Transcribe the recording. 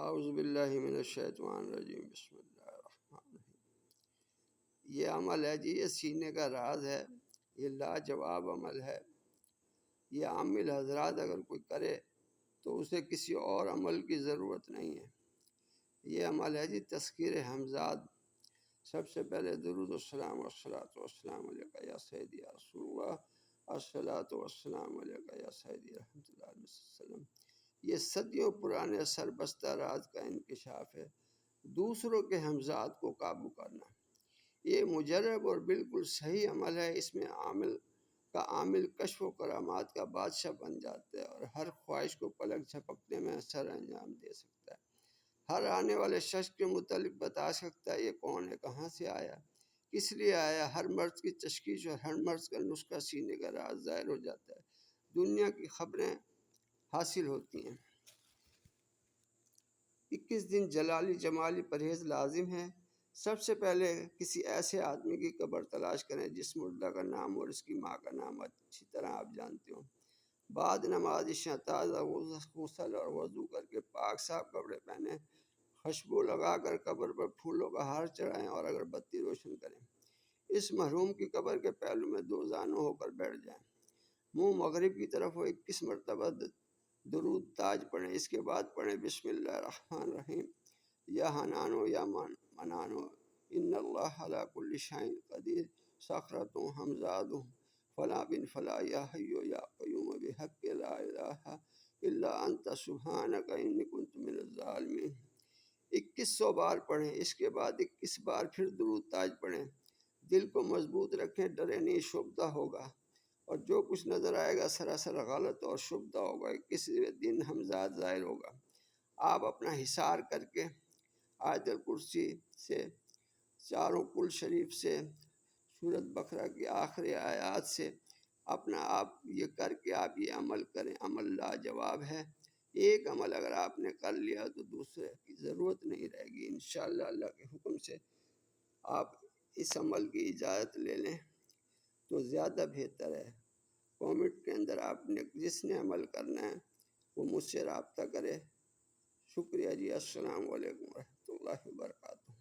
اعوذ باللہ من الشیطان الرجیم، بسم اللہ الرحمن الرحیم۔ یہ عمل ہے جی، یہ سینے کا راز ہے، یہ لاجواب عمل ہے۔ یہ عامل حضرات اگر کوئی کرے تو اسے کسی اور عمل کی ضرورت نہیں ہے۔ یہ عمل ہے جی تذکیر حمزات۔ سب سے پہلے درود والسلام والصلاۃ والسلام علیکہ یا سیدی یا رسول اللہ، الصلاۃ والسلام علیکہ یا سیدی رحمۃ اللہ علیہ وسلم۔ یہ صدیوں پرانے سربستہ راز کا انکشاف ہے، دوسروں کے حمزات کو قابو کرنا۔ یہ مجرب اور بالکل صحیح عمل ہے۔ اس میں عامل کشف و کرامات کا بادشاہ بن جاتا ہے اور ہر خواہش کو پلک جھپکنے میں سر انجام دے سکتا ہے۔ ہر آنے والے شخص کے متعلق بتا سکتا ہے یہ کون ہے، کہاں سے آیا، کس لیے آیا۔ ہر مرض کی تشخیص اور ہر مرض کا نسخہ سینے کا راز ظاہر ہو جاتا ہے، دنیا کی خبریں حاصل ہوتی ہیں۔ 21 دن جلالی جمالی پرہیز لازم ہے۔ سب سے پہلے کسی ایسے آدمی کی قبر تلاش کریں جس مردہ کا نام اور اس کی ماں کا نام اچھی طرح آپ جانتے ہوں۔ بعد نماز عشاء تازہ غسل اور وضو کر کے پاک صاف کپڑے پہنیں، خوشبو لگا کر قبر پر پھولوں کا ہار چڑھائیں اور اگربتی روشن کریں۔ اس مرحوم کی قبر کے پہلو میں دو زانو ہو کر بیٹھ جائیں، منہ مغرب کی طرف ہو، 21 مرتبہ درود تاج پڑھیں۔ اس کے بعد پڑھیں بسم اللہ الرحمن الرحیم، یا حنانو یا منانو ان اللہ علی کل شیء قدیر، سخرۃ حمزاد فلا بن فلا یا حی یا قیوم بحق لا الہ الا انت سبحانک انی کنت من الظالمین۔ 2100 بار پڑھیں۔ اس کے بعد 21 بار پھر درود تاج پڑھیں۔ دل کو مضبوط رکھیں، ڈرے نہیں، شبدہ ہوگا اور جو کچھ نظر آئے گا سراسر غلط اور شبدہ ہوگا۔ کسی دن حمزات ظاہر ہوگا۔ آپ اپنا حصار کر کے آیت الکرسی سے، چاروں کل شریف سے، سورۃ بقرہ کی آخری آیات سے اپنا آپ یہ کر کے آپ یہ عمل کریں۔ عمل لاجواب ہے۔ ایک عمل اگر آپ نے کر لیا تو دوسرے کی ضرورت نہیں رہے گی۔ انشاءاللہ اللہ کے حکم سے آپ اس عمل کی اجازت لے لیں تو زیادہ بہتر ہے۔ کومنٹ کے اندر آپ نے جس نے عمل کرنا ہے وہ مجھ سے رابطہ کرے۔ شکریہ جی، السلام علیکم ورحمۃ اللہ وبرکاتہ۔